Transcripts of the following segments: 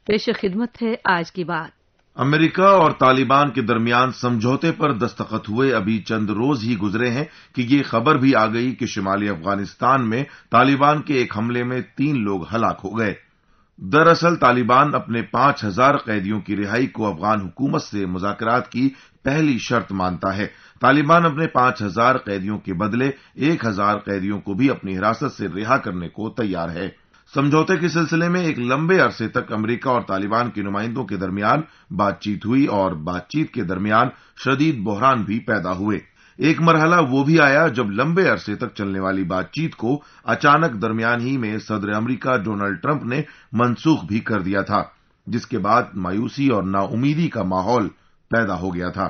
पेश खिदमत है आज की बात। अमेरिका और तालिबान के दरमियान समझौते पर दस्तखत हुए अभी चंद रोज ही गुजरे हैं कि ये खबर भी आ गई कि शिमाली अफगानिस्तान में तालिबान के एक हमले में 3 लोग हलाक हो गए। दरअसल तालिबान अपने 5000 कैदियों की रिहाई को अफगान हुकूमत से मुज़ाकरात की पहली शर्त मानता है। तालिबान अपने 5000 कैदियों के बदले 1000 कैदियों को भी अपनी हिरासत से रिहा करने को तैयार है। समझौते के सिलसिले में एक लंबे अरसे तक अमेरिका और तालिबान के नुमाइंदों के दरमियान बातचीत हुई और बातचीत के दरमियान शदीद बहरान भी पैदा हुए। एक मरहला वो भी आया जब लंबे अरसे तक चलने वाली बातचीत को अचानक दरमियान ही में सदर अमेरिका डोनाल्ड ट्रंप ने मनसूख भी कर दिया था, जिसके बाद मायूसी और नाउमीदी का माहौल पैदा हो गया था।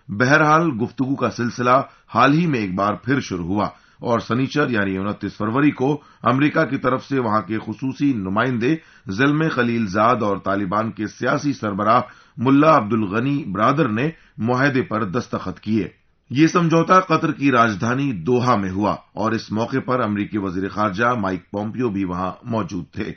बहरहाल गुफ्तगू का सिलसिला हाल ही में एक बार फिर शुरू हुआ और शनिचर यानी 29 फरवरी को अमेरिका की तरफ से वहां के खुसूसी नुमाइंदे ज़िल्मे खलीलजाद और तालिबान के सियासी सरबराह मुल्ला अब्दुल गनी ब्रादर ने मुआहदे पर दस्तखत किए। ये समझौता कतर की राजधानी दोहा में हुआ और इस मौके पर अमेरिकी वजीर खारजा माइक पोम्पियो भी वहां मौजूद थे।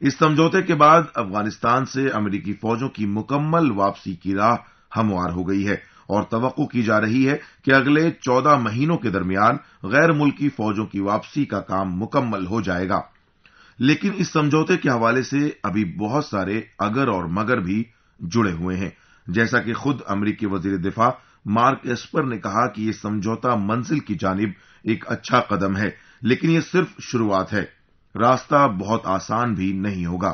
इस समझौते के बाद अफगानिस्तान से अमेरिकी फौजों की मुकम्मल वापसी की राह हमवार हो गई है और तवक्को की जा रही है कि अगले 14 महीनों के दरमियान गैर मुल्की फौजों की वापसी का काम मुकम्मल हो जाएगा। लेकिन इस समझौते के हवाले से अभी बहुत सारे अगर और मगर भी जुड़े हुए हैं। जैसा कि खुद अमेरिकी वजीर दिफा मार्क एस्पर ने कहा कि यह समझौता मंजिल की जानिब एक अच्छा कदम है, लेकिन यह सिर्फ शुरुआत है। रास्ता बहुत आसान भी नहीं होगा।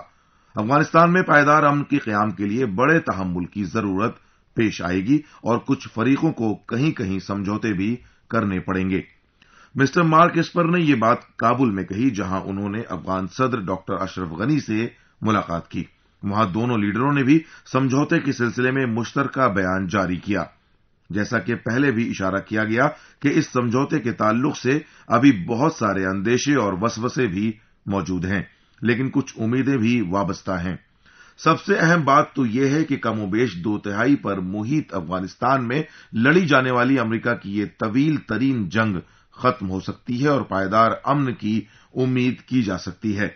अफगानिस्तान में पायदार अमन के क़याम के लिए बड़े तहम्मुल की जरूरत पेश आएगी और कुछ फरीकों को कहीं कहीं समझौते भी करने पड़ेंगे। मिस्टर मार्क एस्पर ने यह बात काबुल में कही, जहां उन्होंने अफगान सदर डॉक्टर अशरफ गनी से मुलाकात की। वहां दोनों लीडरों ने भी समझौते के सिलसिले में मुश्तरका बयान जारी किया। जैसा कि पहले भी इशारा किया गया कि इस समझौते के ताल्लुक से अभी बहुत सारे अंदेशे और वसवसे भी मौजूद हैं, लेकिन कुछ उम्मीदें भी वाबस्ता हैं। सबसे अहम बात तो यह है कि कमोबेश 2/3 पर मुहित अफगानिस्तान में लड़ी जाने वाली अमेरिका की ये तवील तरीन जंग खत्म हो सकती है और पायदार अमन की उम्मीद की जा सकती है।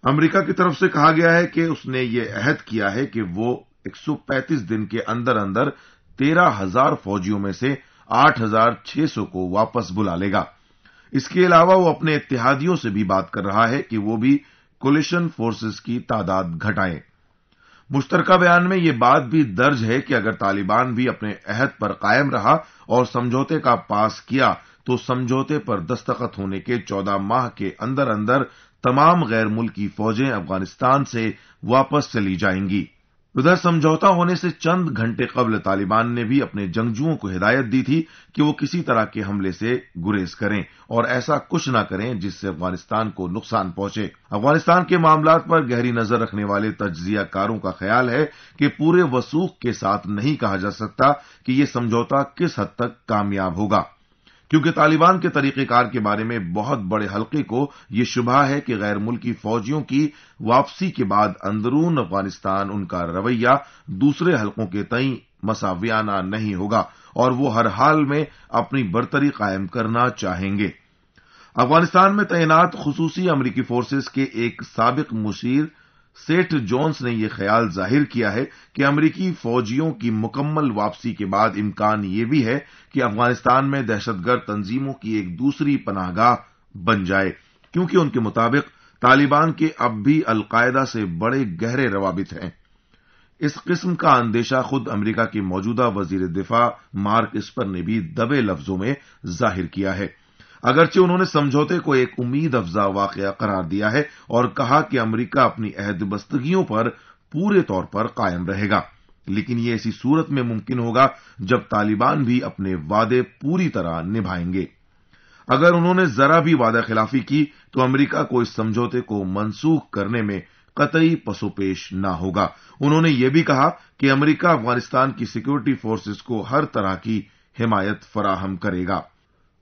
अमेरिका की तरफ से कहा गया है कि उसने ये अहद किया है कि वो 135 दिन के अंदर अंदर 13,000 फौजियों में से 8,600 को वापस बुला लेगा। इसके अलावा वो अपने इत्तेहादियों से भी बात कर रहा है कि वो भी कोलिशन फोर्सेस की तादाद घटाएं। मुश्तरका बयान में यह बात भी दर्ज है कि अगर तालिबान भी अपने अहद पर कायम रहा और समझौते का पास किया तो समझौते पर दस्तखत होने के 14 माह के अंदर अंदर तमाम गैर मुल्की फौजें अफगानिस्तान से वापस चली जाएंगी। उधर समझौता होने से चंद घंटे कबल तालिबान ने भी अपने जंगजुओं को हिदायत दी थी कि वो किसी तरह के हमले से गुरेज करें और ऐसा कुछ न करें जिससे अफगानिस्तान को नुकसान पहुंचे। अफगानिस्तान के मामलात पर गहरी नजर रखने वाले तज्जियाकारों का ख्याल है कि पूरे वसूख के साथ नहीं कहा जा सकता कि यह समझौता किस हद तक कामयाब होगा, क्योंकि तालिबान के तरीक़ेकार के बारे में बहुत बड़े हल्के को यह शुबा है कि गैर मुल्की फौजियों की वापसी के बाद अंदरून अफगानिस्तान उनका रवैया दूसरे हल्कों के तई मसावियाना नहीं होगा और वो हर हाल में अपनी बरतरी कायम करना चाहेंगे। अफगानिस्तान में तैनात खुसूसी अमरीकी फोर्सेस के एक साबिक मुशीर सेठ जोन्स ने यह ख्याल जाहिर किया है कि अमरीकी फौजियों की मुकम्मल वापसी के बाद इम्कान यह भी है कि अफगानिस्तान में दहशतगर्द तंजीमों की एक दूसरी पनाहगाह बन जाए, क्योंकि उनके मुताबिक तालिबान के अब भी अलकायदा से बड़े गहरे रवाबित हैं। इस किस्म का अंदेशा खुद अमेरिका के मौजूदा वजीर दिफा मार्क एस्पर ने भी दबे लफ्जों में जाहिर किया है, अगरचे उन्होंने समझौते को एक उम्मीद अफजा वाकया करार दिया है और कहा कि अमेरिका अपनी अहदबस्तगियों पर पूरे तौर पर कायम रहेगा, लेकिन ये ऐसी सूरत में मुमकिन होगा जब तालिबान भी अपने वादे पूरी तरह निभाएंगे। अगर उन्होंने जरा भी वादा खिलाफी की तो अमेरिका को इस समझौते को मनसूख करने में कतई पसोपेश न होगा। उन्होंने ये भी कहा कि अमेरिका अफगानिस्तान की सिक्योरिटी फोर्सेस को हर तरह की हिमायत फराहम करेगा।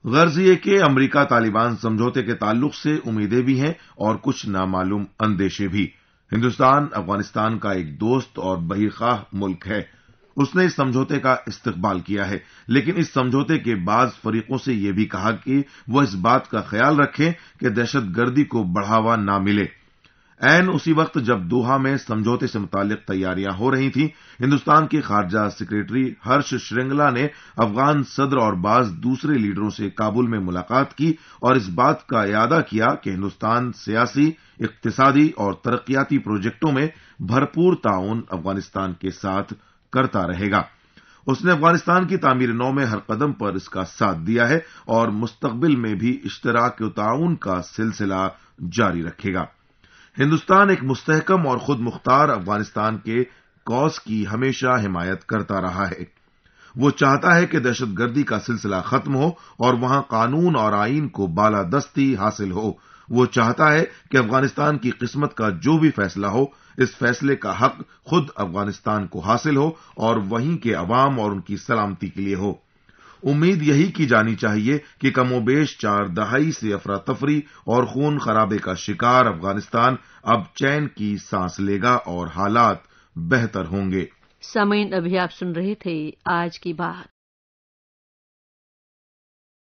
गर्ज ये कि अमेरिका तालिबान समझौते के ताल्लुक से उम्मीदें भी हैं और कुछ नामालूम अंदेशे भी। हिंदुस्तान अफगानिस्तान का एक दोस्त और बहीखाह मुल्क है। उसने इस समझौते का इस्तकबाल किया है, लेकिन इस समझौते के बाज़ फरीकों से यह भी कहा कि वह इस बात का ख्याल रखें कि दहशतगर्दी को बढ़ावा न मिले। عین اسی وقت جب دوحہ میں سمجھوتے سے متعلق تیاریاں ہو رہی تھیں، ہندوستان کے خارجہ سیکریٹری ہرش شرنگلا نے افغان صدر اور بعض دوسرے لیڈروں سے کابل میں ملاقات کی اور اس بات کا اعادہ کیا کہ ہندوستان سیاسی، اقتصادی اور ترقیاتی پروجیکٹوں میں بھرپور تعاون افغانستان کے ساتھ کرتا رہے گا۔ اس نے افغانستان کی تعمیر نو میں ہر قدم پر اس کا ساتھ دیا ہے اور مستقبل میں بھی اشتراک و تعاون کا سلسلہ جاری رکھے گا۔ ہندوستان ایک مستحکم اور خود مختار افغانستان کے کاز کی ہمیشہ حمایت کرتا رہا ہے۔ وہ چاہتا ہے کہ دہشت گردی کا سلسلہ ختم ہو اور وہاں قانون اور آئین کو بالادستی حاصل ہو۔ وہ چاہتا ہے کہ افغانستان کی قسمت کا جو بھی فیصلہ ہو، اس فیصلے کا حق خود افغانستان کو حاصل ہو اور وہیں کے عوام اور ان کی سلامتی کے لیے ہو۔ امید یہی کی جانی چاہیے کہ کم و بیش 4 دہائی سے افراتفری اور خون خرابے کا شکار افغانستان اب چین کی سانس لے گا اور حالات بہتر ہوں گے۔ سامعین، ابھی آپ سن رہے تھے آج کی بات۔